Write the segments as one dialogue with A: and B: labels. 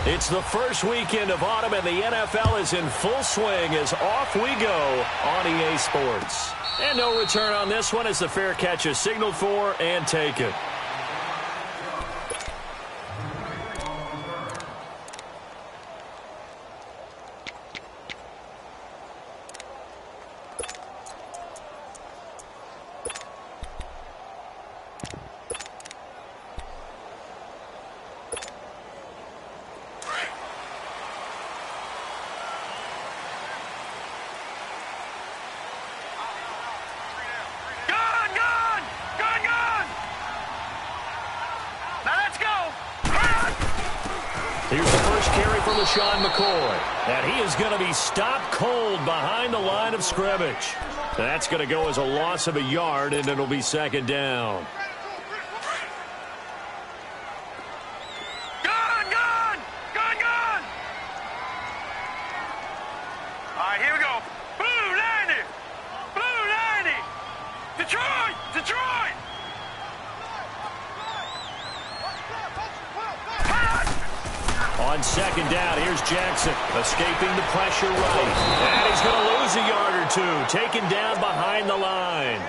A: It's the first weekend of autumn, and the NFL is in full swing as off we go on EA Sports. And no return on this one as the fair catch is signaled for and taken.
B: Here's the first carry from LaShawn McCoy. And he is going to be stopped cold behind the line of scrimmage. That's going to go as a loss of a yard, and it'll be second down.
C: All right, here we go. Blue 90. Blue 90. Detroit. Detroit.
A: On second down, here's Jackson, escaping the pressure right. And he's going to lose a yard or two, taken down behind the line.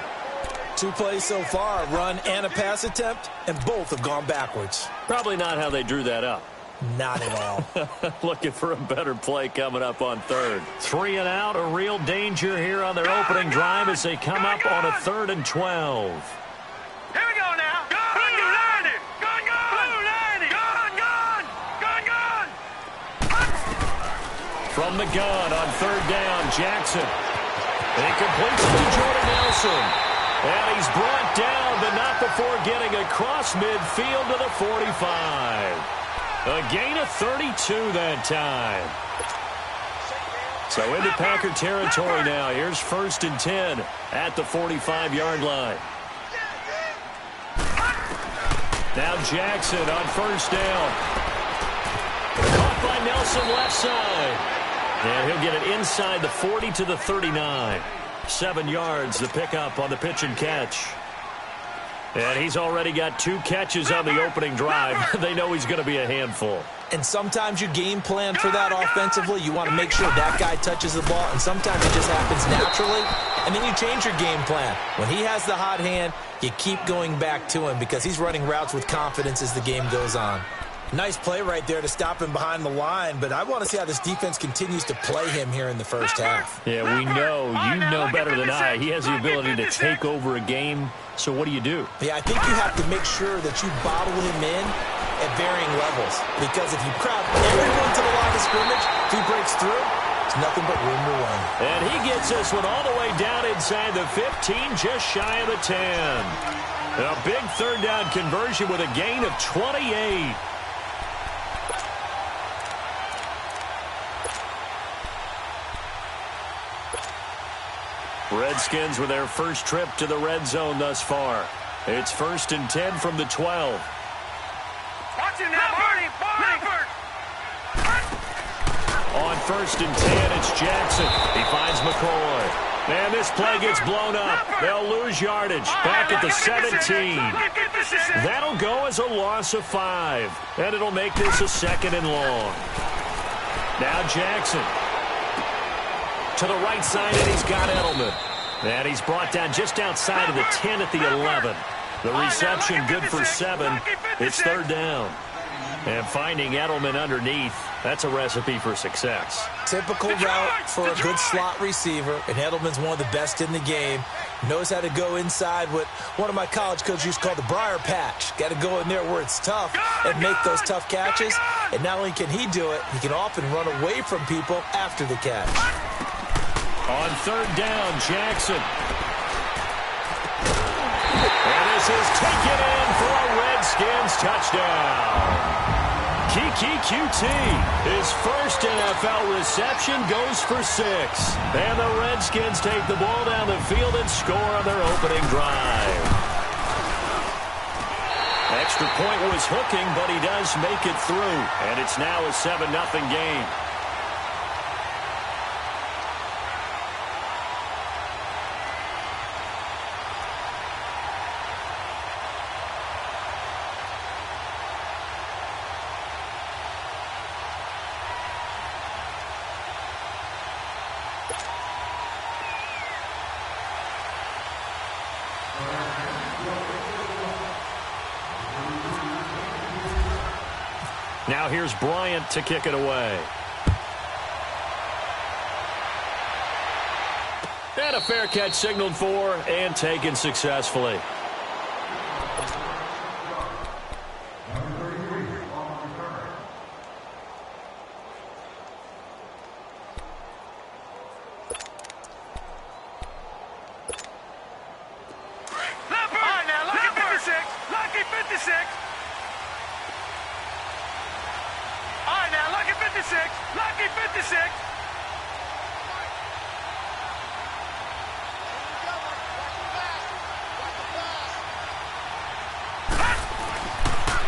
D: 2 plays so far, a run and a pass attempt, and both have gone backwards.
A: Probably not how they drew that up.
D: Not at all.
A: Looking for a better play coming up on third. 3 and out, a real danger here on their opening drive as they come up on a 3rd and 12.
C: Here we go now. Blue 90. Blue 90. Gun.
A: From the gun on 3rd down, Jackson. He completes it to Jordan Nelson. And he's brought down, but not before getting across midfield to the 45. A gain of 32 that time. So into Packer territory now. Here's 1st and 10 at the 45-yard line. Now Jackson on 1st down. Caught by Nelson left side. And he'll get it inside the 40 to the 39. 7 yards the pickup on the pitch and catch. And he's already got 2 catches on the opening drive. They know he's going to be a handful.
D: And sometimes you game plan for that offensively. You want to make sure that guy touches the ball, and sometimes it just happens naturally. And then you change your game plan. When he has the hot hand, you keep going back to him because he's running routes with confidence as the game goes on. Nice play right there to stop him behind the line, but I want to see how this defense continues to play him here in the first half.
A: Yeah, we know. You know better than I. He has the ability to take over a game. So what do you do?
D: Yeah, I think you have to make sure that you bottle him in at varying levels. Because if you crowd everyone to the line of scrimmage, if he breaks through, there's nothing but room to run.
A: And he gets this one all the way down inside the 15, just shy of the 10. A big 3rd down conversion with a gain of 28. Redskins with their first trip to the red zone thus far. It's 1st and 10 from the 12.
C: Watch him now, Barney.
A: On 1st and 10, it's Jackson. He finds McCoy. And this play gets blown up. They'll lose yardage. Back at the 17. That'll go as a loss of 5. And it'll make this a 2nd and long. Now Jackson. To the right side, and he's got Edelman. And he's brought down just outside of the 10 at the 11. The reception good for 7. It's 3rd down. And finding Edelman underneath, that's a recipe for success.
D: Typical route for a good slot receiver, and Edelman's one of the best in the game. Knows how to go inside what one of my college coaches used to call the briar patch. Got to go in there where it's tough and make those tough catches. And not only can he do it, he can often run away from people after the catch.
A: On 3rd down, Jackson. And this is taken in for a Redskins touchdown. Kiki QT, his first NFL reception goes for 6. And the Redskins take the ball down the field and score on their opening drive. Extra point was hooking, but he does make it through. And it's now a 7-0 game. Now here's Bryant to kick it away. And a fair catch signaled for and taken successfully.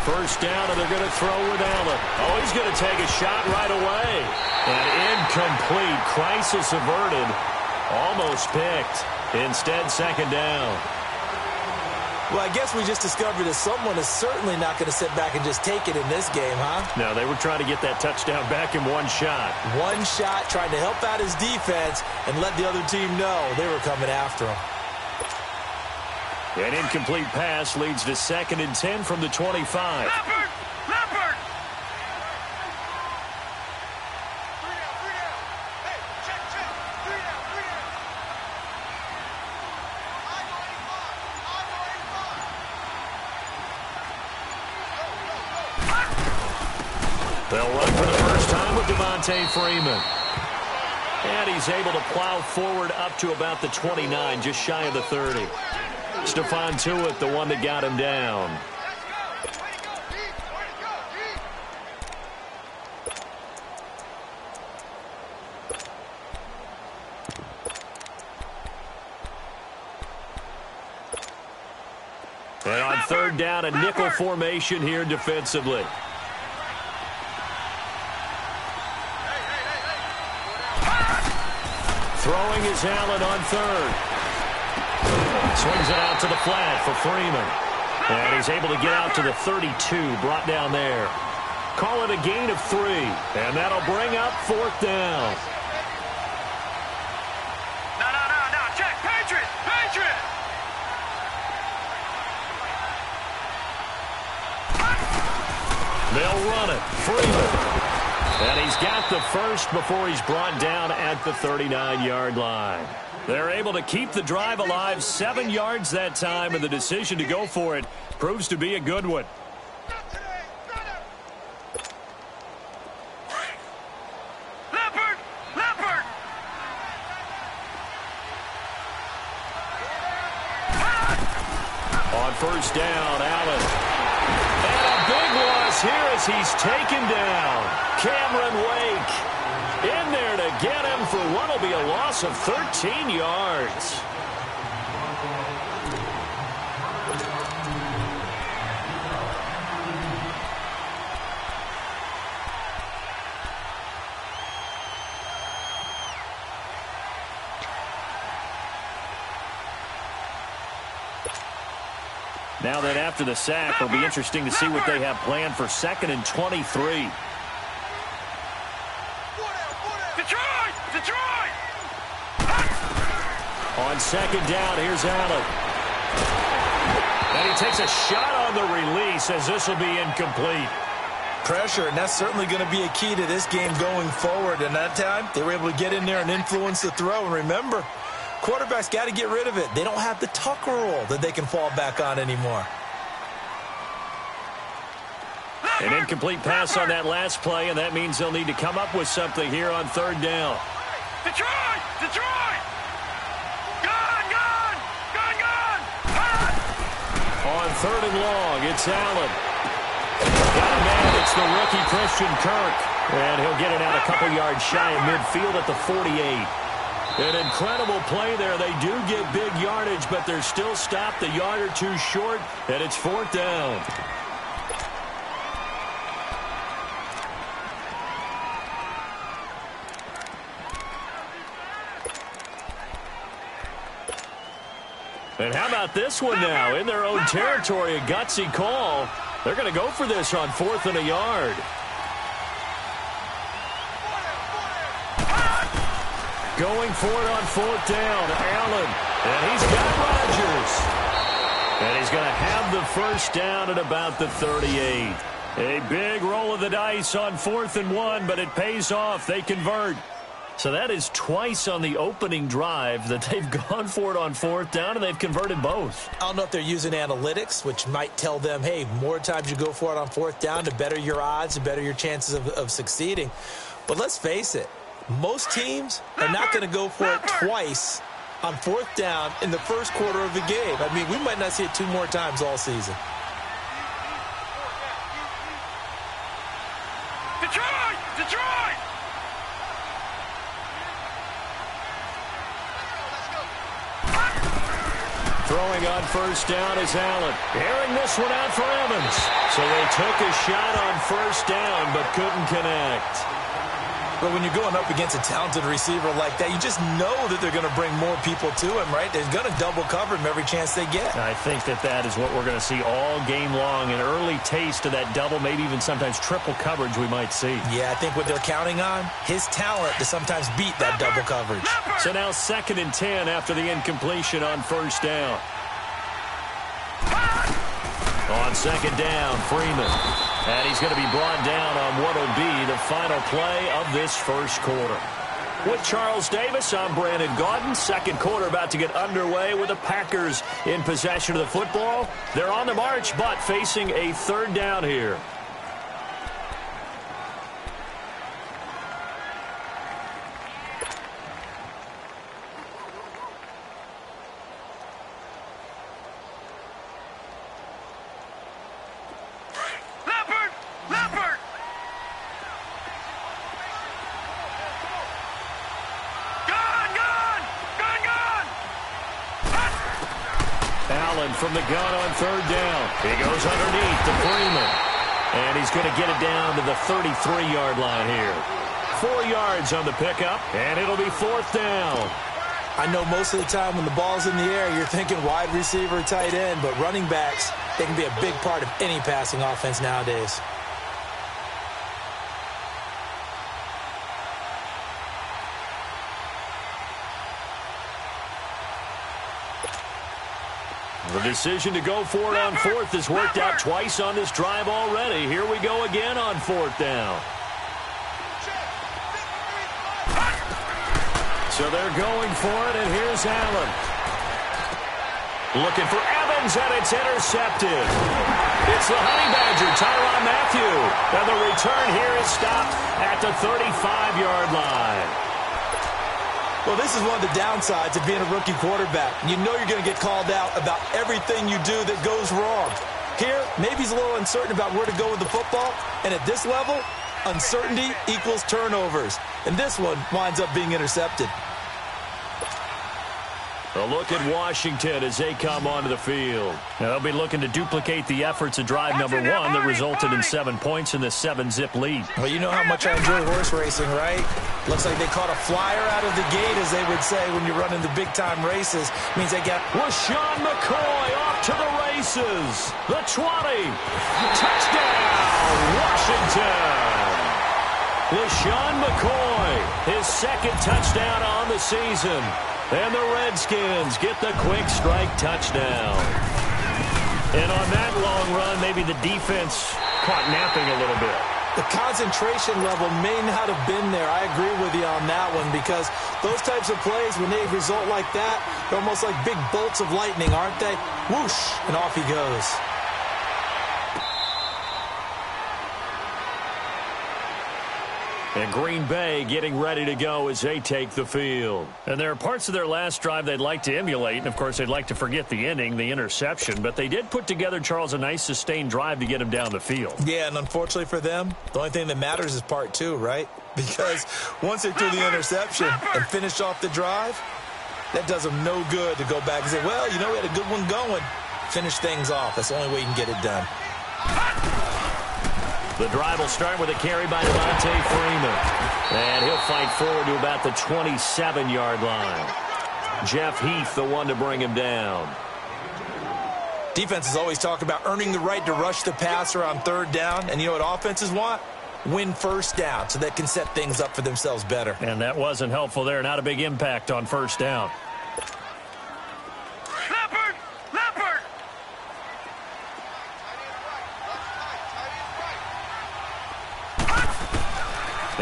B: First down, and they're going to throw with Allen. Oh, he's going to take a shot right away. And incomplete. Crisis averted. Almost picked. Instead, second down.
D: Well, I guess we just discovered that someone is certainly not going to sit back and just take it in this game, huh?
A: No, they were trying to get that touchdown back in one shot.
D: One shot, trying to help out his defense and let the other team know they were coming after him.
A: An incomplete pass leads to 2nd and 10 from the 25.
C: Leopard! Leopard! Hey, check. 3 down.
A: They'll run for the first time with Devontae Freeman. And he's able to plow forward up to about the 29, just shy of the 30. Stephon Tuitt, the one that got him down. And on 3rd down, a nickel formation here defensively. Throwing is Allen on 3rd. Swings it out to the flat for Freeman. And he's able to get out to the 32, brought down there. Call it a gain of 3. And that'll bring up 4th down.
C: No. Check. Patriot!
A: They'll run it. Freeman. And he's got the first before he's brought down at the 39-yard line. They're able to keep the drive alive, 7 yards that time, and the decision to go for it proves to be a good one.
C: Leopard!
A: On 1st down, Allen. And a big loss here as he's taken down. Cameron Wake in there to get him for what will be a loss of 13 yards. Now that after the sack, it'll be interesting to see what they have planned for 2nd and 23.
C: Detroit!
A: On 2nd down, here's Allen. And he takes a shot on the release as this will be incomplete.
D: Pressure, and that's certainly going to be a key to this game going forward. And that time, they were able to get in there and influence the throw. And remember, quarterbacks got to get rid of it. They don't have the tuck rule that they can fall back on anymore.
A: An incomplete pass on that last play, and that means they'll need to come up with something here on 3rd down.
C: Detroit! Gone!
A: On 3rd and long, it's Allen. Got a man, it's the rookie Christian Kirk. And he'll get it out a couple yards shy of midfield at the 48. An incredible play there. They do get big yardage, but they're still stopped a yard or two short, and it's 4th down. And how about this one now? In their own territory, a gutsy call. They're going to go for this on 4th and a yard. Going for it on 4th down, Allen. And he's got Rodgers. And he's going to have the first down at about the 38. A big rolling Roll of the dice on 4th and 1, but it pays off. They convert. So that is twice on the opening drive that they've gone for it on 4th down, and they've converted both.
D: I don't know if they're using analytics, which might tell them, hey, more times you go for it on 4th down, the better your odds, the better your chances of succeeding. But let's face it, most teams are not going to go for it twice on 4th down in the first quarter of the game. I mean, we might not see it 2 more times all season.
C: Detroit! Detroit!
A: Throwing on 1st down is Allen. Airing this one out for Evans. So they took a shot on 1st down but couldn't connect.
D: But when you're going up against a talented receiver like that, you just know that they're going to bring more people to him, right? They're going to double cover him every chance they get.
A: I think that is what we're going to see all game long. An early taste of that double, maybe even sometimes triple coverage we might see.
D: Yeah, I think what they're counting on, his talent to sometimes beat that double coverage.
A: So now 2nd and 10 after the incompletion on 1st down. On 2nd down, Freeman. And he's going to be brought down on what will be the final play of this first quarter. With Charles Davis, I'm Brandon Gaudin. Second quarter about to get underway with the Packers in possession of the football. They're on the march, but facing a 3rd down here. From the gun on 3rd down. He goes underneath to Freeman. And he's going to get it down to the 33-yard line here. 4 yards on the pickup, and it'll be 4th down.
D: I know most of the time when the ball's in the air, you're thinking wide receiver, tight end, but running backs, they can be a big part of any passing offense nowadays.
A: The decision to go for it on 4th has worked out twice on this drive already. Here we go again on 4th down. So they're going for it, and here's Allen. Looking for Evans, and it's intercepted. It's the Honey Badger, Tyrann Mathieu. And the return here is stopped at the 35-yard line.
D: Well, this is one of the downsides of being a rookie quarterback. You know you're going to get called out about everything you do that goes wrong. Here, maybe he's a little uncertain about where to go with the football. And at this level, uncertainty equals turnovers. And this one winds up being intercepted.
A: A look at Washington as they come onto the field. Now, they'll be looking to duplicate the efforts of drive number 1 that resulted in 7 points in the 7-zip lead.
D: Well, you know how much I enjoy horse racing, right? Looks like they caught a flyer out of the gate, as they would say when you're running the big-time races. Means they got
A: LaShawn McCoy off to the races. The 20. Touchdown, Washington. LaShawn McCoy, his 2nd touchdown on the season. And the Redskins get the quick strike touchdown. And on that long run, maybe the defense caught napping a little bit.
D: The concentration level may not have been there. I agree with you on that one, because those types of plays, when they result like that, they're almost like big bolts of lightning, aren't they? Whoosh, and off he goes.
A: And Green Bay getting ready to go as they take the field. And there are parts of their last drive they'd like to emulate. And, of course, they'd like to forget the inning, the interception. But they did put together, Charles, a nice sustained drive to get him down the field.
D: Yeah, and unfortunately for them, the only thing that matters is part 2, right? Because once they threw the interception and finished off the drive, that does them no good to go back and say, well, you know, we had a good one going. Finish things off. That's the only way you can get it done.
A: The drive will start with a carry by Devontae Freeman. And he'll fight forward to about the 27-yard line. Jeff Heath, the one to bring him down.
D: Defenses always talk about earning the right to rush the passer on 3rd down. And you know what offenses want? Win 1st down so they can set things up for themselves better.
A: And that wasn't helpful there. Not a big impact on 1st down.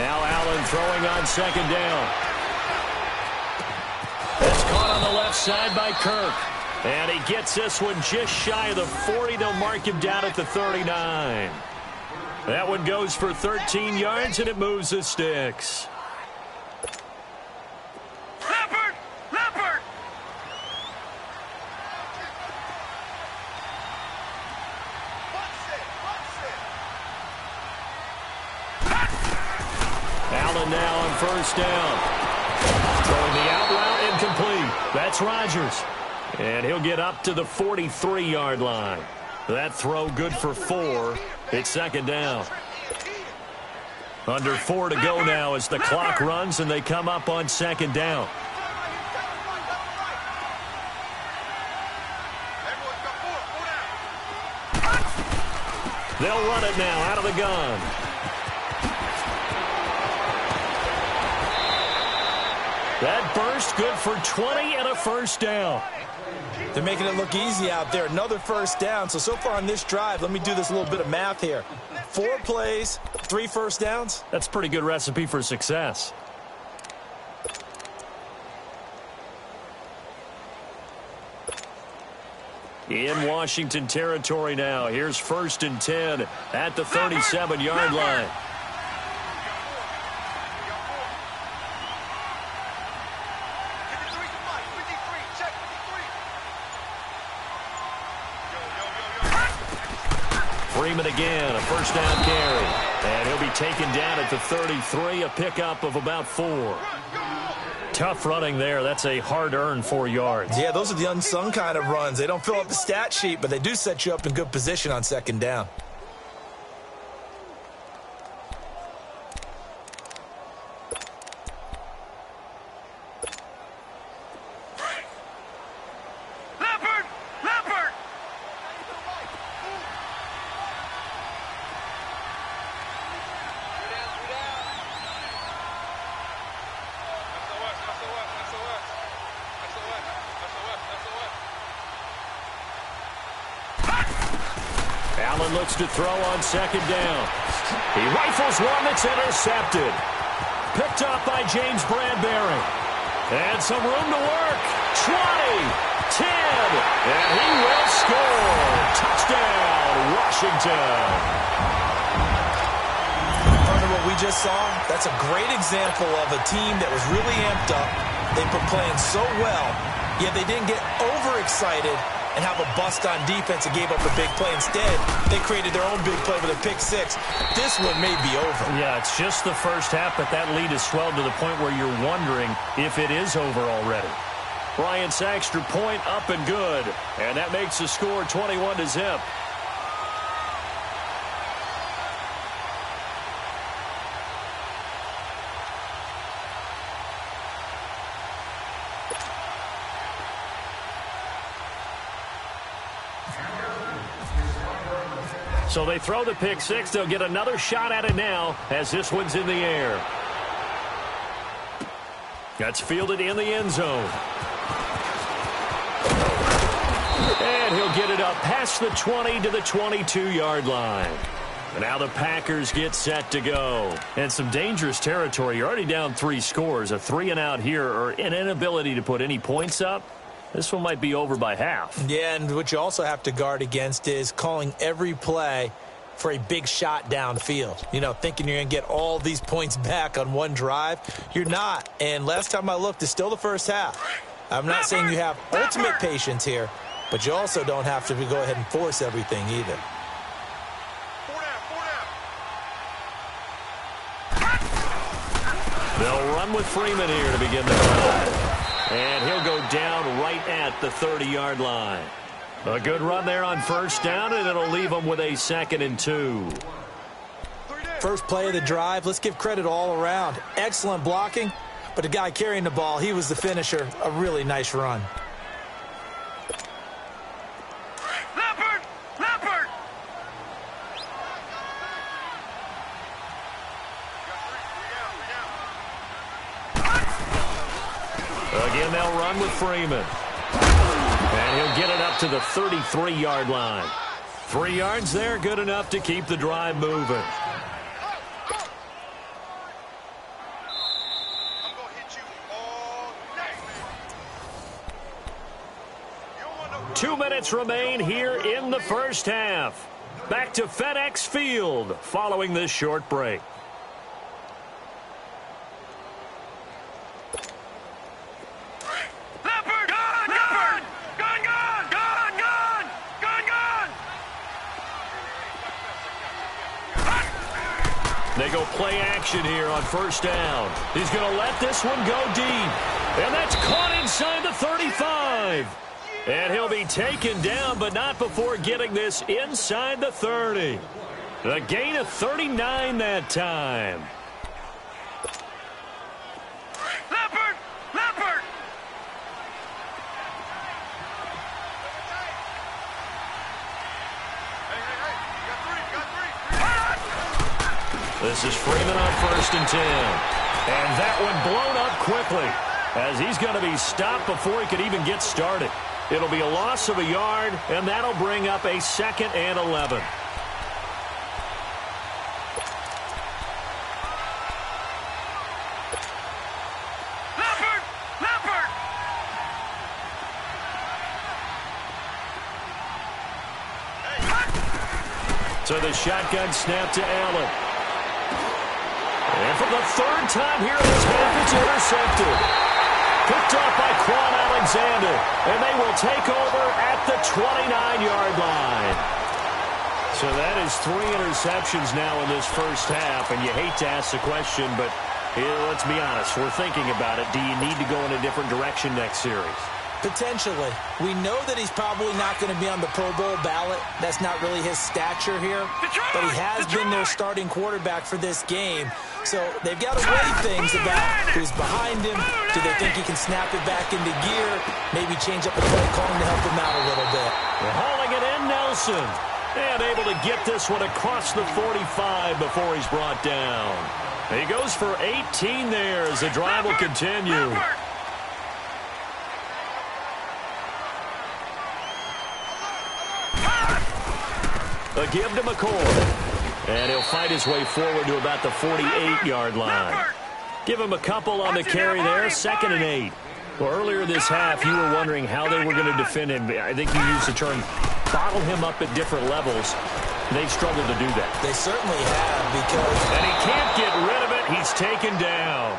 A: Now Allen throwing on second down. That's caught on the left side by Kirk. And he gets this one just shy of the 40. They'll mark him down at the 39. That one goes for 13 yards, and it moves the sticks.
C: Leopard! Leopard!
A: Allen now on first down. Throwing the out route, incomplete. That's Rodgers. And he'll get up to the 43-yard line. That throw good for 4. It's second down. Under 4 to go now as the clock runs and they come up on second down. They'll run it now out of the gun. That burst good for 20 and a first down.
D: They're making it look easy out there. Another first down. So far on this drive, let me do this little bit of math here. 4 plays, 3 first downs.
A: That's a pretty good recipe for success. In Washington territory now. Here's 1st and 10 at the 37-yard line. Freeman again, a first down carry. And he'll be taken down at the 33, a pickup of about 4. Tough running there. That's a hard-earned 4 yards.
D: Yeah, those are the unsung kind of runs. They don't fill up the stat sheet, but they do set you up in good position on second down.
A: Allen looks to throw on second down. He rifles one that's intercepted. Picked up by James Bradbury. And some room to work. 20, 10, and he will score. Touchdown, Washington.
D: Partner, what we just saw, that's a great example of a team that was really amped up. They've been playing so well, yet they didn't get overexcited and have a bust on defense and gave up a big play. Instead, they created their own big play with a pick 6. This one may be over.
A: Yeah, it's just the first half, but that lead has swelled to the point where you're wondering if it is over already. Bryant's extra point up and good, and that makes the score 21-0. So they throw the pick 6. They'll get another shot at it now as this one's in the air. That's fielded in the end zone. And he'll get it up past the 20 to the 22-yard line. And now the Packers get set to go. And some dangerous territory. You're already down 3 scores. A 3-and-out here or an inability to put any points up. This one might be over by half.
D: Yeah, and what you also have to guard against is calling every play for a big shot downfield. You know, thinking you're going to get all these points back on one drive. You're not. And last time I looked, it's still the first half. I'm not saying you have ultimate patience here, but you also don't have to go ahead and force everything either.
A: They'll run with Freeman here to begin the drive. And he'll go down right at the 30-yard line. A good run there on first down, and it'll leave them with a 2nd and 2.
D: First play of the drive, let's give credit all around. Excellent blocking, but the guy carrying the ball, he was the finisher. A really nice run.
C: Leopard! Leopard!
A: Again, they'll run with Freeman. And he'll get it up to the 33-yard line. 3 yards there, good enough to keep the drive moving. 2 minutes remain here in the first half. Back to FedEx Field following this short break. They go play action here on first down. He's going to let this one go deep. And that's caught inside the 35. And he'll be taken down, but not before getting this inside the 30. A gain of 39 that time. This is Freeman on 1st and 10. And that one blown up quickly as he's going to be stopped before he could even get started. It'll be a loss of a yard, and that'll bring up a 2nd and 11. So the shotgun snap to Allen. And for the 3rd time here in this half, it's intercepted. Picked off by Quan Alexander. And they will take over at the 29-yard line. So that is 3 interceptions now in this first half. And you hate to ask the question, but let's be honest. We're thinking about it. Do you need to go in a different direction next series?
D: Potentially. We know that he's probably not going to be on the Pro Bowl ballot. That's not really his stature here. But he has been their starting quarterback for this game. So they've got to weigh things about who's behind him. Do they think he can snap it back into gear? Maybe change up the play calling to help him out a little bit.
A: They're hauling it in, Nelson. And able to get this one across the 45 before he's brought down. He goes for 18 there as the drive will continue. A give to McCoy. And he'll fight his way forward to about the 48-yard line. Give him a couple on the carry there, 2nd and 8. Well, earlier this half, you were wondering how they were going to defend him. I think you used the term bottle him up at different levels. They've struggled to do that.
D: They certainly have because...
A: And he can't get rid of it. He's taken down.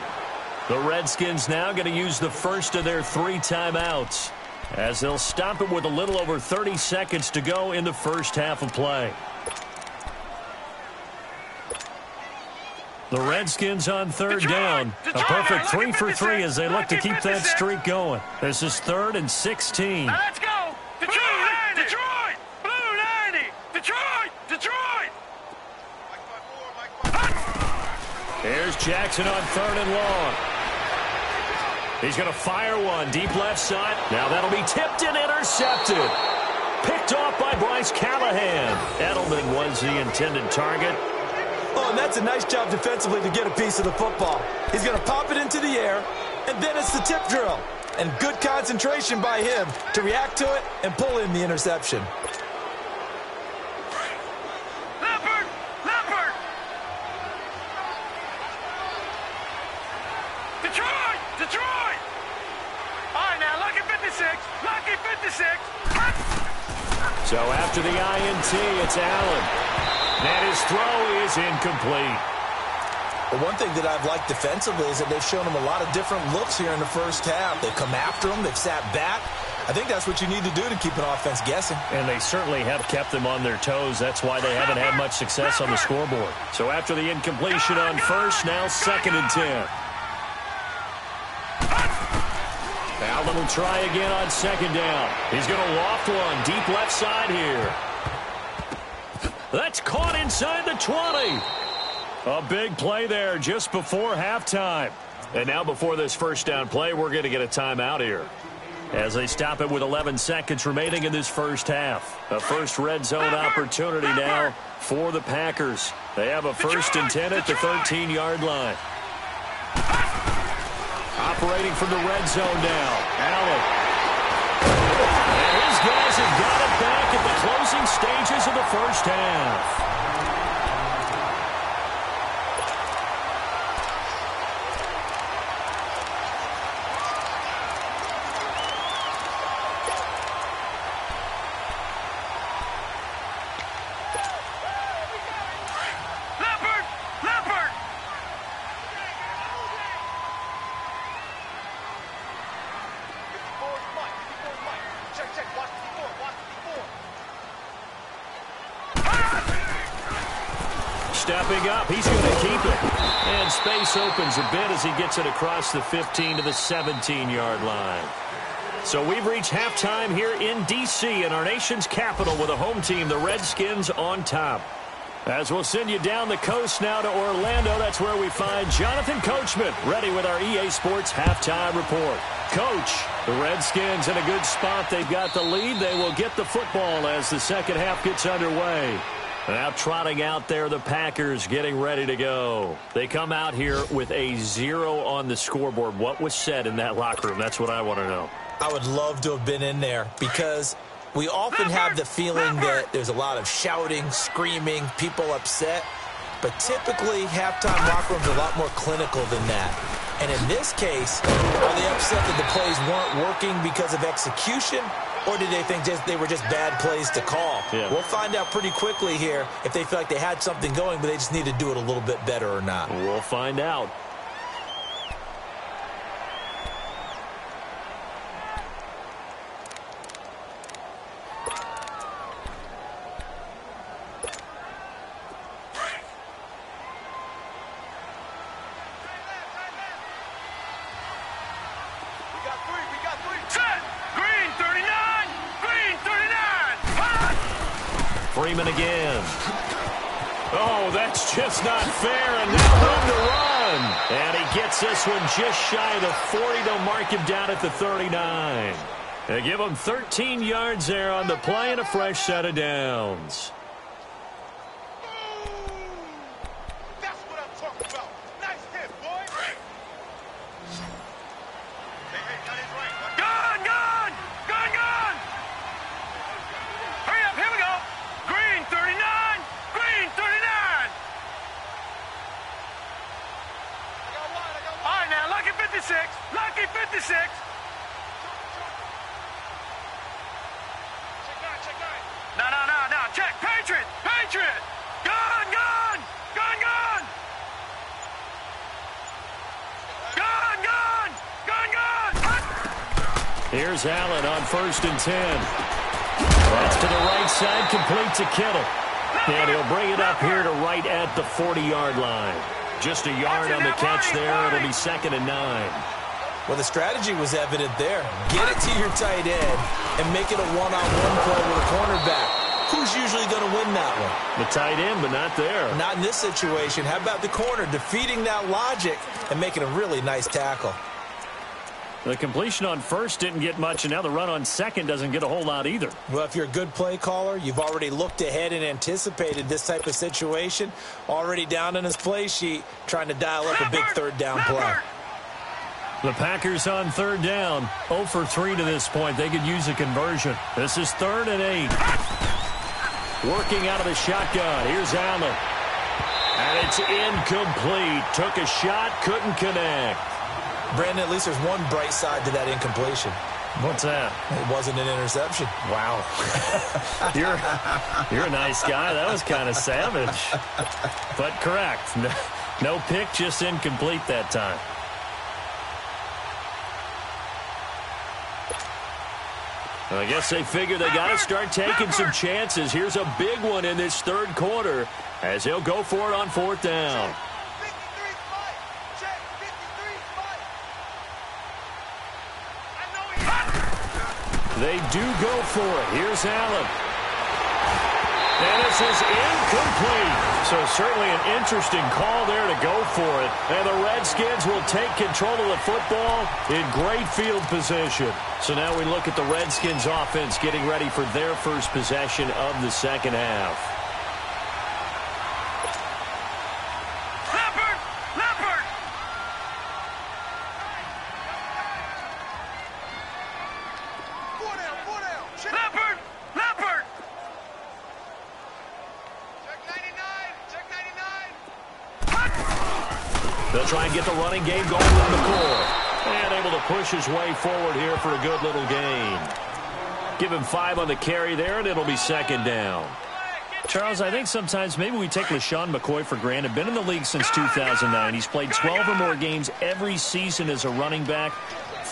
A: The Redskins now going to use the first of their 3 timeouts, as they'll stop it with a little over 30 seconds to go in the first half of play. The Redskins on 3rd down. A perfect 3 for 3 as they look to keep that streak going. This is 3rd and 16.
C: Now let's go. Detroit! Detroit! Blue 90! Detroit! Detroit!
A: Here's Jackson on 3rd and long. He's going to fire one deep left side. Now that'll be tipped and intercepted. Picked off by Bryce Callahan. Edelman was the intended target.
D: Oh, and that's a nice job defensively to get a piece of the football. He's going to pop it into the air, and then it's the tip drill. And good concentration by him to react to it and pull in the interception.
C: Leopard! Leopard! Detroit! Detroit! All right, now, lucky 56. Lucky 56.
A: So after the INT, it's Allen. And his throw is incomplete.
D: Well, one thing that I've liked defensively is that they've shown him a lot of different looks here in the first half. They've come after him. They've sat back. I think that's what you need to do to keep an offense guessing.
A: And they certainly have kept them on their toes. That's why they haven't had much success on the scoreboard. So after the incompletion on first, now 2nd and 10. Allen will try again on 2nd down. He's going to loft one deep left side here. That's caught inside the 20. A big play there just before halftime. And now before this first down play, we're going to get a timeout here, as they stop it with 11 seconds remaining in this first half. A first red zone opportunity now for the Packers. They have a 1st and 10 at the 13-yard line. Operating from the red zone now. Allen. And his guys have got it back at the closing stages of the first half. stepping up. He's going to keep it. And space opens a bit as he gets it across the 15 to the 17-yard line. So we've reached halftime here in D.C. in our nation's capital with a home team, the Redskins, on top. As we'll send you down the coast now to Orlando, that's where we find Jonathan Coachman ready with our EA Sports Halftime Report. Coach, the Redskins in a good spot. They've got the lead. They will get the football as the second half gets underway. Now trotting out there, the Packers getting ready to go. They come out here with a 0 on the scoreboard. What was said in that locker room? That's what I want to know. I would love to have been in there because we often have the feeling that there's a lot of shouting, screaming, people upset. But typically, halftime locker rooms are a lot more clinical than that. And in this case, are they upset that the plays weren't working because of execution? Or did they think they were just bad plays to call? Yeah. We'll find out pretty quickly here if they feel like they had something going, but they just need to do it a little bit better or not. We'll find out. Freeman again. Oh, that's just not fair, and now room to run. And he gets this one just shy of the 40. They'll mark him down at the 39. They give him 13 yards there on the play and a fresh set of downs.
C: That's what I'm talking about. Nice hit, boy. Hey, that is right. Gun! Hurry up, here we go. Green 39! Green 39! I got one. All right, now, lucky 56. Lucky 56. Check nine. No. Check. Patriot. Gun. Gun.
A: Here's Allen on 1st and 10. That's to the right side, complete to Kittle. And he'll bring it up here to right at the 40-yard line. Just a yard on the catch there. It'll be 2nd and 9. Well, the strategy was evident there. Get it to your tight end and make it a one-on-one play with a cornerback. Who's usually going to win that one? The tight end, but not there. Not in this situation. How about the corner defeating that logic and making a really nice tackle? The completion on 1st didn't get much, and now the run on 2nd doesn't get a whole lot either. Well, if you're a good play caller, you've already looked ahead and anticipated this type of situation. Already down in his play sheet, trying to dial up a big 3rd down play. The Packers on 3rd down. 0 for 3 to this point. They could use a conversion. This is 3rd and 8. Working out of the shotgun. Here's Allen. And it's incomplete. Took a shot, couldn't connect. Brandon, at least there's one bright side to that incompletion. What's that? It wasn't an interception. Wow. You're a nice guy. That was kind of savage. But correct. No pick, just incomplete that time. I guess they figure they got to start taking some chances. Here's a big one in this 3rd quarter as he'll go for it on 4th down. They do go for it. Here's Allen. And this is incomplete. So certainly an interesting call there to go for it. And the Redskins will take control of the football in great field position. So now we look at the Redskins offense getting ready for their first possession of the second half. They'll try and get the running game going with McCoy. And able to push his way forward here for a good little gain. Give him 5 on the carry there, and it'll be 2nd down. Charles, I think sometimes maybe we take LeSean McCoy for granted. Been in the league since 2009. He's played 12 or more games every season as a running back.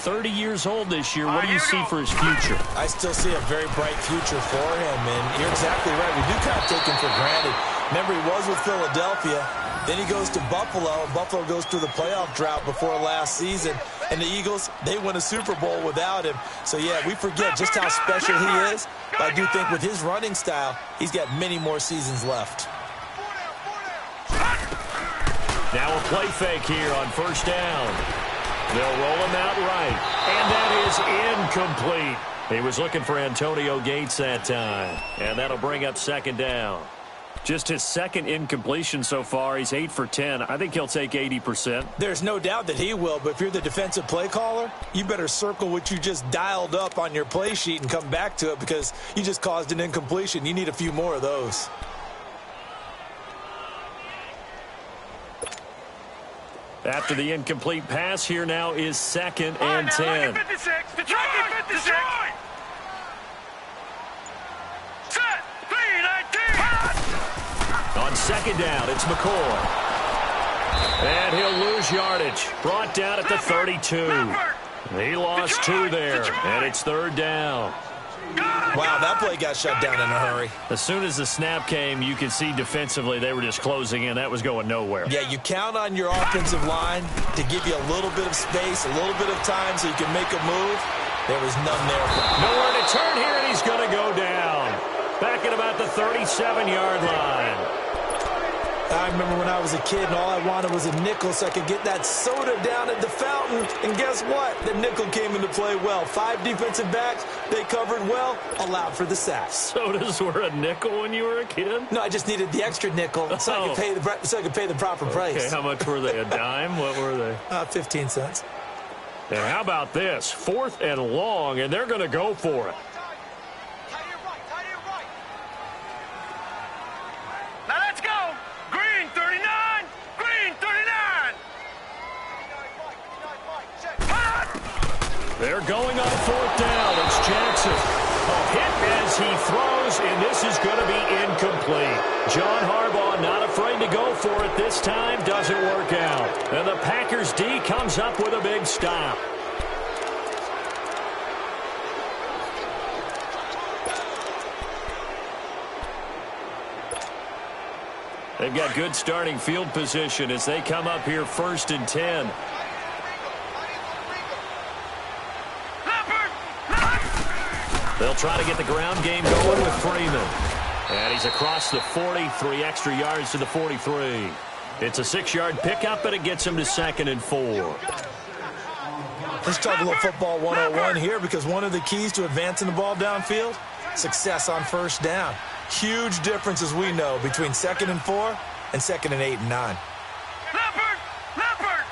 A: 30 years old this year. What do you see for his future? I still see a very bright future for him, and you're exactly right. We do kind of take him for granted.
D: Remember, he was with Philadelphia. Then he goes to Buffalo, and Buffalo goes through the playoff drought before last season. And the Eagles, they win a Super Bowl without him. So, yeah, we forget just how special he is. But I do think with his running style, he's got many more seasons left.
A: Now a play fake here on first down. They'll roll him out right. And that is incomplete. He was looking for Antonio Gates that time. And that'll bring up second down. Just his second incompletion so far. He's 8 for 10. I think he'll take 80%.
D: There's no doubt that he will, but if you're the defensive play caller, you better circle what you just dialed up on your play sheet and come back to it because you just caused an incompletion. You need a few more of those.
A: After the incomplete pass, here now is second and 10.
C: Detroit! Set! 3-19!
A: On second down, it's McCoy. And he'll lose yardage. Brought down at the 32. He lost 2 there, and it's third down.
D: Wow, that play got shut down in a hurry.
A: As soon as the snap came, you could see defensively they were just closing in. That was going nowhere.
D: Yeah, you count on your offensive line to give you a little bit of space, a little bit of time so you can make a move. There was none there.
A: Nowhere to turn here, and he's going to go down. Back at about the 37-yard line.
D: I remember when I was a kid and all I wanted was a nickel so I could get that soda down at the fountain. And guess what? The nickel came into play well. 5 defensive backs, they covered well, allowed for the sacks.
A: Sodas were a nickel when you were a kid?
D: No, I just needed the extra nickel so I could pay the proper price.
A: Okay, how much were they? A dime? What were they?
D: 15 cents.
A: And how about this? 4th and long, and they're going to go for it.
C: Now let's go! Green 39! Green 39!
A: They're going on 4th down. It's Jackson. A hit as he throws, and this is going to be incomplete. John Harbaugh not afraid to go for it this time. Doesn't work out. And the Packers D comes up with a big stop. They've got good starting field position as they come up here 1st and 10. They'll try to get the ground game going with Freeman. And he's across the 40, 3 extra yards to the 43. It's a 6-yard pickup, but it gets him to 2nd and 4.
D: Let's talk a little football 101 here because one of the keys to advancing the ball downfield, success on first down. Huge difference, as we know, between 2nd and 4 and 2nd and 8 and 9.
C: Leopard!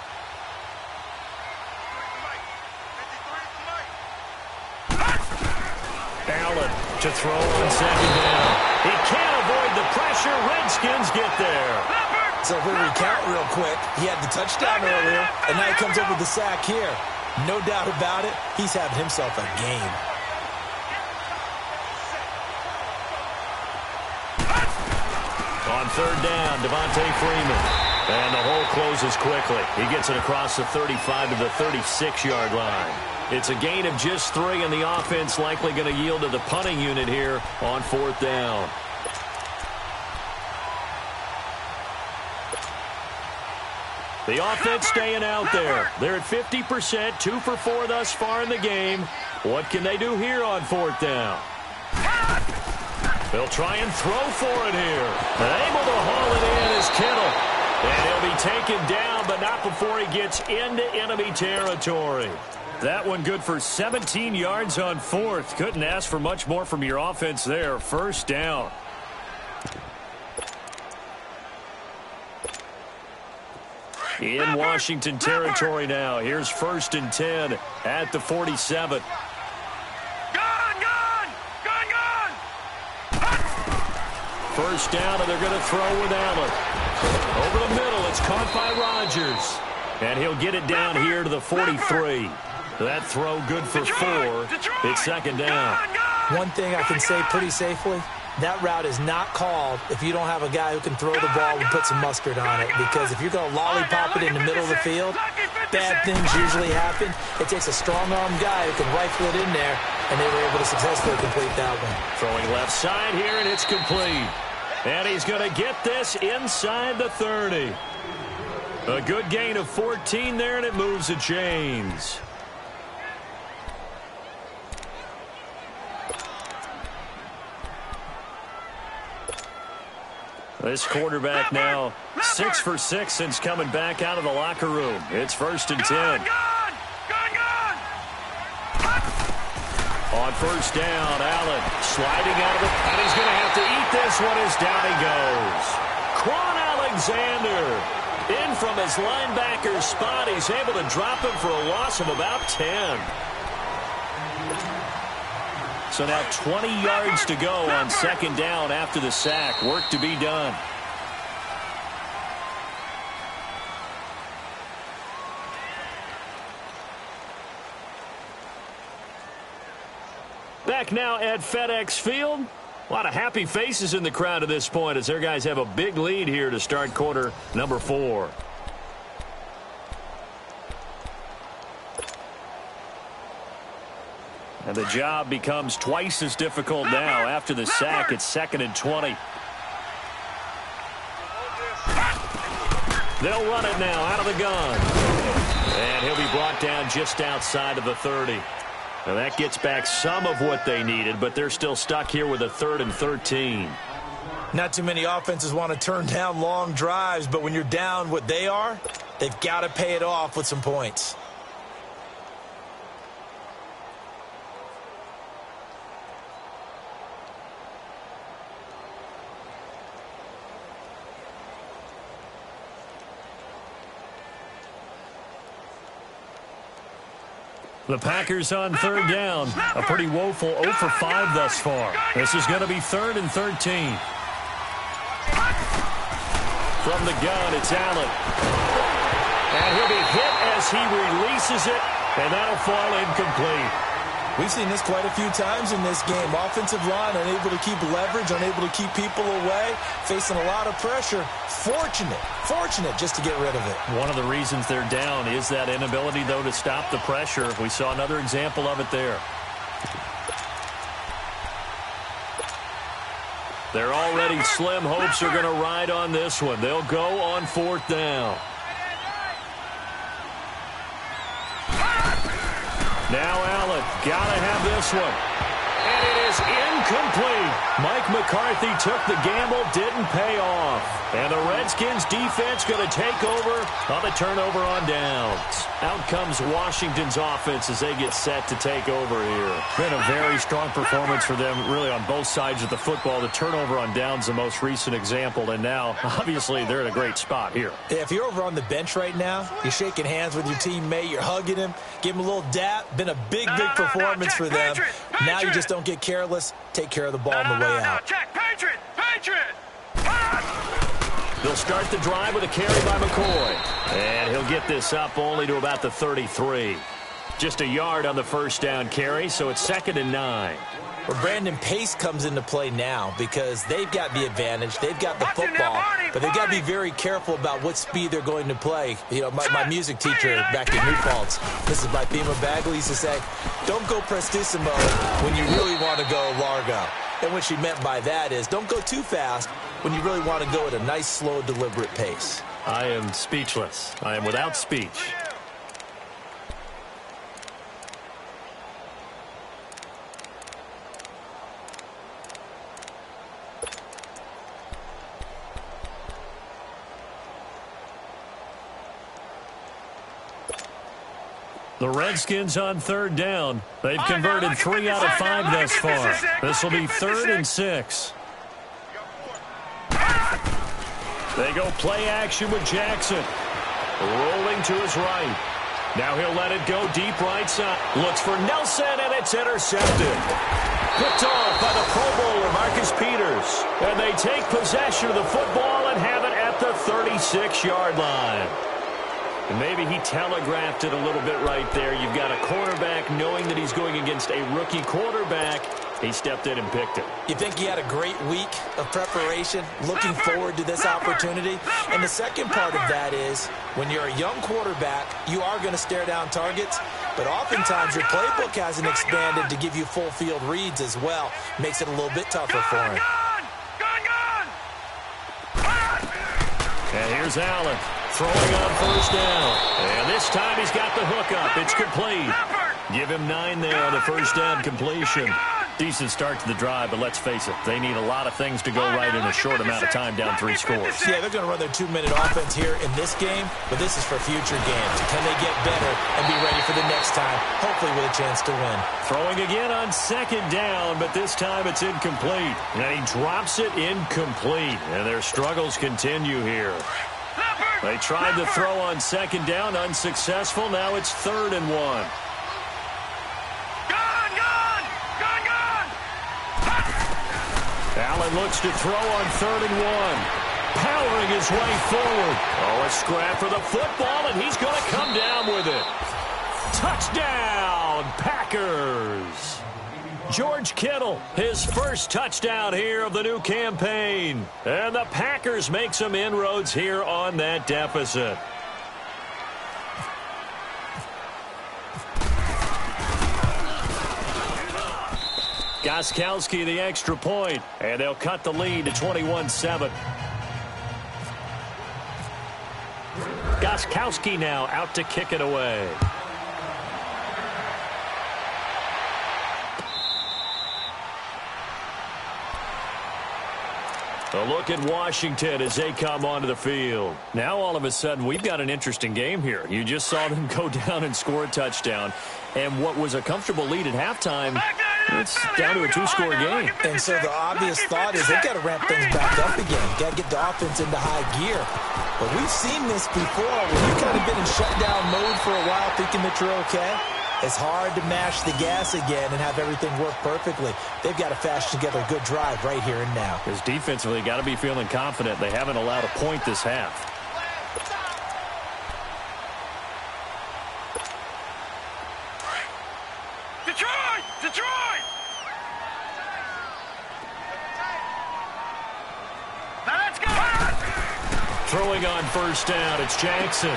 A: Allen to throw on 2nd down. He can't avoid the pressure. Redskins get there.
D: So if we recount real quick, he had the touchdown earlier, and now he comes up with the sack here. No doubt about it, he's having himself a game.
A: On 3rd down, Devontae Freeman. And the hole closes quickly. He gets it across the 35 to the 36-yard line. It's a gain of just 3, and the offense likely going to yield to the punting unit here on 4th down. The offense staying out there. They're at 50%, 2 for 4 thus far in the game. What can they do here on 4th down? They'll try and throw for it here. And able to haul it in is Kittle. And he'll be taken down, but not before he gets into enemy territory. That one good for 17 yards on 4th. Couldn't ask for much more from your offense there. 1st down. In Washington territory now. Here's 1st and 10 at the 47. First down, and they're going to throw with Allen. Over the middle, it's caught by Rodgers. And he'll get it down here to the 43. That throw good for 4. It's 2nd down.
D: One thing I can say pretty safely, that route is not called if you don't have a guy who can throw the ball and put some mustard on it. Because if you're going to lollipop it in the middle of the field, bad things usually happen. It takes a strong-armed guy who can rifle it in there, and they were able to successfully complete that one.
A: Throwing left side here, and it's complete. And he's going to get this inside the 30. A good gain of 14 there, and it moves the chains. This quarterback now 6 for 6 since coming back out of the locker room. It's 1st and 10. On 1st down, Allen sliding out of it, and he's going to have to eat this one as down he goes. Quan Alexander in from his linebacker spot. He's able to drop him for a loss of about 10. So now 20 yards to go on 2nd down after the sack. Work to be done. Back now at FedEx Field. A lot of happy faces in the crowd at this point as their guys have a big lead here to start quarter number 4. And the job becomes twice as difficult now after the sack. It's 2nd and 20. They'll run it now out of the gun. And he'll be brought down just outside of the 30. Now that gets back some of what they needed, but they're still stuck here with a 3rd and 13.
D: Not too many offenses want to turn down long drives, but when you're down what they are, they've got to pay it off with some points.
A: The Packers on 3rd down. A pretty woeful 0 for 5 thus far. This is going to be 3rd and 13. From the gun, it's Allen. And he'll be hit as he releases it, and that'll fall incomplete.
D: We've seen this quite a few times in this game. Offensive line unable to keep leverage, unable to keep people away, facing a lot of pressure. Fortunate just to get rid of it.
A: One of the reasons they're down is that inability, though, to stop the pressure. We saw another example of it there. Their already slim hopes are going to ride on this one. They'll go on 4th down. Now Allen, gotta have this one. And it is incomplete. Mike McCarthy took the gamble, didn't pay off. And the Redskins defense going to take over on the turnover on downs. Out comes Washington's offense as they get set to take over here. Been a very strong performance for them, really, on both sides of the football. The turnover on downs, the most recent example, and now, obviously, they're in a great spot here.
D: Yeah, if you're over on the bench right now, you're shaking hands with your teammate, you're hugging him, give him a little dap. Been a big performance for them. Now you just don't get careless. Take care of the ball on the way out.
A: They'll start the drive with a carry by McCoy. And he'll get this up only to about the 33. Just a yard on the 1st down carry, so it's 2nd and 9.
D: Well, Brandon, pace comes into play now because they've got the advantage. They've got the football, but they've got to be very careful about what speed they're going to play. You know, my music teacher back in New Paltz, Mrs. Bifema Bagley, used to say, don't go prestissimo when you really want to go largo. And what she meant by that is don't go too fast when you really want to go at a nice, slow, deliberate pace.
A: I am speechless. I am without speech. The Redskins on 3rd down. They've converted 3 out of 5 thus far. This will be 3rd and 6. They go play action with Jackson. Rolling to his right. Now he'll let it go deep right side. Looks for Nelson, and it's intercepted. Picked off by the Pro Bowler, Marcus Peters. And they take possession of the football and have it at the 36-yard line. And maybe he telegraphed it a little bit right there. You've got a quarterback knowing that he's going against a rookie quarterback. He stepped in and picked it.
D: You think he had a great week of preparation, looking forward to this opportunity? And the second part of that is, when you're a young quarterback, you are going to stare down targets, but oftentimes your playbook hasn't expanded to give you full field reads as well. Makes it a little bit tougher for him.
A: And here's Allen throwing on first down. And this time he's got the hook up. It's complete. Give him 9 there on the first down completion. Decent start to the drive, but let's face it, they need a lot of things to go right in a short amount of time down 3 scores.
D: Yeah, they're going to run their 2-minute offense here in this game, but this is for future games. Can they get better and be ready for the next time, hopefully with a chance to win?
A: Throwing again on second down, but this time it's incomplete. And he drops it incomplete, and their struggles continue here. They tried to throw on second down, unsuccessful. Now it's 3rd and 1. Allen looks to throw on 3rd and 1. Powering his way forward. Oh, a scrap for the football, and he's going to come down with it. Touchdown, Packers. George Kittle, his first touchdown here of the new campaign. And the Packers make some inroads here on that deficit. Gostkowski the extra point, and they'll cut the lead to 21-7. Gostkowski now out to kick it away. A look at Washington as they come onto the field. Now all of a sudden we've got an interesting game here. You just saw them go down and score a touchdown. And what was a comfortable lead at halftime, it's down to a 2-score game.
D: And so the obvious thought is they've got to ramp things back up again. Got to get the offense into high gear. But we've seen this before when you've kind of been in shutdown mode for a while thinking that you're okay. It's hard to mash the gas again and have everything work perfectly. They've got to fashion together a good drive right here and now.
A: Because defensively, got to be feeling confident. They haven't allowed a point this half.
C: Detroit! Detroit! Now let's go!
A: Throwing on first down, it's Jackson.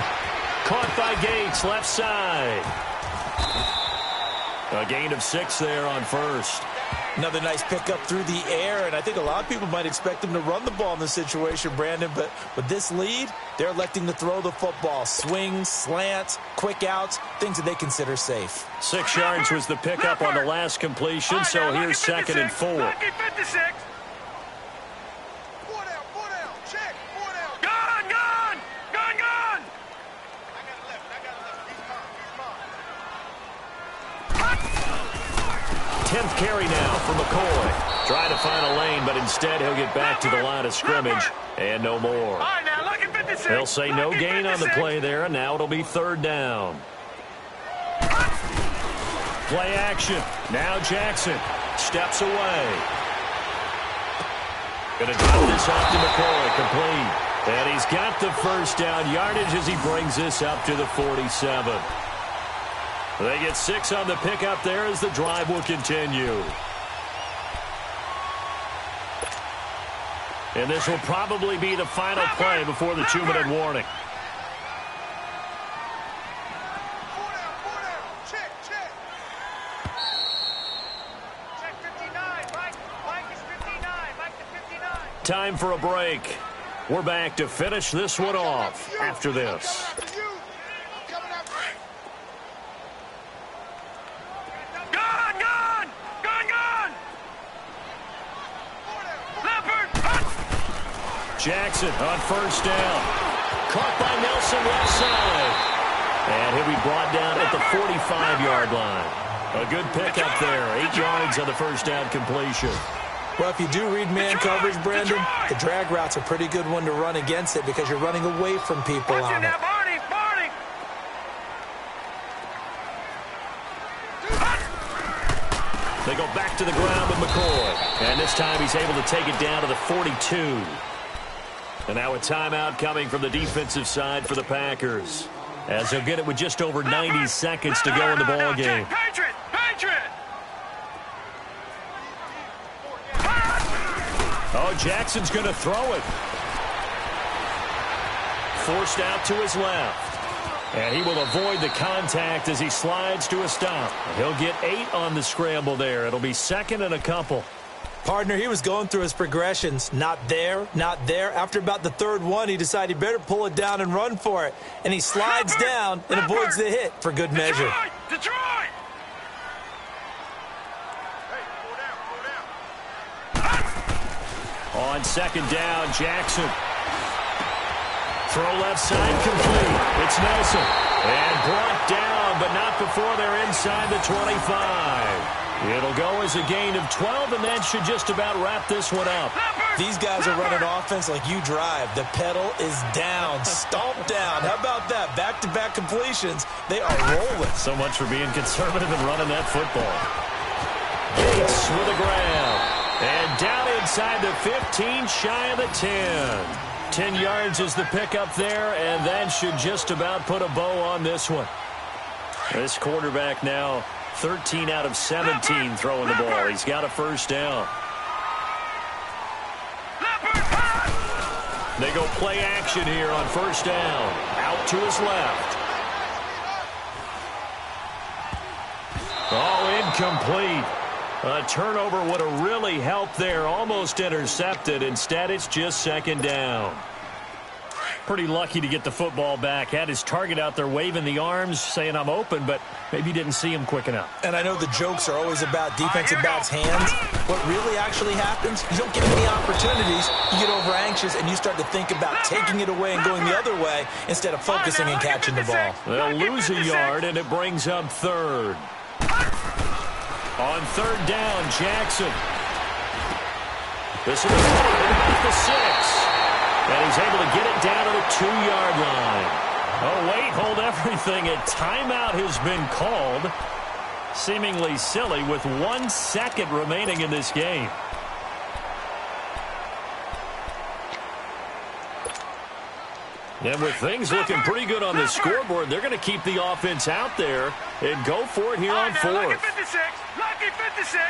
A: Caught by Gates, left side. A gain of 6 there on first.
D: Another nice pickup through the air, and I think a lot of people might expect them to run the ball in this situation, Brandon, but with this lead, they're electing to throw the football. Swings, slants, quick outs, things that they consider safe.
A: 6 yards was the pickup on the last completion, so here's 2nd and 4. Carry now for McCoy. Trying to find a lane, but instead he'll get back to the line of scrimmage and no more. They'll say no gain on the play there, and now it'll be 3rd down. Play action. Now Jackson steps away. Going to drop this off to McCoy, complete. And he's got the first down yardage as he brings this up to the 47. They get 6 on the pickup there as the drive will continue. And this will probably be the final play before the 2-minute warning. Time for a break. We're back to finish this one off after this. Jackson on first down. Caught by Nelson left side. And he'll be brought down at the 45-yard line. A good pickup there. 8 yards on the first down completion.
D: Well, if you do read man coverage, Brandon, the drag route's a pretty good one to run against it because you're running away from people on it.
A: They go back to the ground with McCoy. And this time he's able to take it down to the 42. And now a timeout coming from the defensive side for the Packers. As they'll get it with just over 90 seconds to go in the ball game. Oh, Jackson's going to throw it. Forced out to his left. And he will avoid the contact as he slides to a stop. He'll get 8 on the scramble there. It'll be 2nd and a couple.
D: Partner, he was going through his progressions. Not there, not there. After about the third one, he decided he better pull it down and run for it. And he slides down and avoids the hit for good measure.
C: Detroit!
A: On second down, Jackson. Throw left side complete. It's Nelson. And brought down, but not before they're inside the 25. It'll go as a gain of 12, and that should just about wrap this one up.
D: These guys are running offense like you drive. The pedal is down, stomped down. How about that? Back-to-back completions. They are rolling.
A: So much for being conservative and running that football. Gates with a grab. And down inside the 15, shy of the 10. 10 yards is the pickup there, and that should just about put a bow on this one. This quarterback now 13 out of 17 throwing the ball. He's got a first down. They go play action here on first down. Out to his left. Oh, incomplete. A turnover would have really helped there. Almost intercepted. Instead, it's just second down. Pretty lucky to get the football back. Had his target out there waving the arms, saying I'm open, but maybe didn't see him quick enough.
D: And I know the jokes are always about defensive backs' hands. What really actually happens, you don't get many opportunities. You get over anxious, and you start to think about taking it away and going the other way instead of focusing and catching the ball.
A: They'll lose a yard, and it brings up third. On third down, Jackson. This will be about the 6. And he's able to get it down to the 2-yard line. Oh, wait, hold everything. A timeout has been called. Seemingly silly with 1 second remaining in this game. And with things looking pretty good on the scoreboard, they're going to keep the offense out there and go for it here on fourth.
C: Lucky 56. Lucky 56.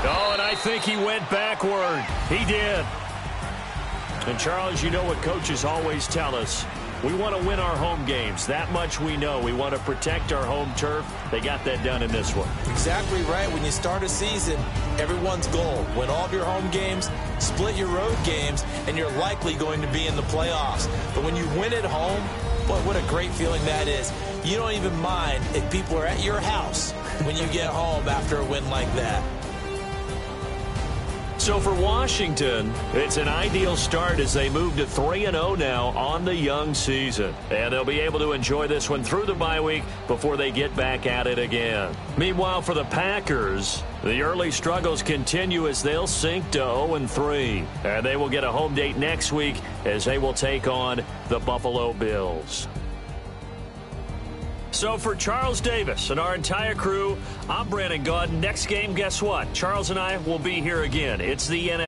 A: Oh, and I think he went backward. He did. And, Charles, you know what coaches always tell us. We want to win our home games. That much we know. We want to protect our home turf. They got that done in this one.
D: Exactly right. When you start a season, everyone's goal, win all of your home games, split your road games, and you're likely going to be in the playoffs. But when you win at home, boy, what a great feeling that is. You don't even mind if people are at your house when you get home after a win like that.
A: So for Washington, it's an ideal start as they move to 3-0 now on the young season. And they'll be able to enjoy this one through the bye week before they get back at it again. Meanwhile, for the Packers, the early struggles continue as they'll sink to 0-3. And they will get a home date next week as they will take on the Buffalo Bills. So for Charles Davis and our entire crew, I'm Brandon Gaudin. Next game, guess what? Charles and I will be here again. It's the NFL.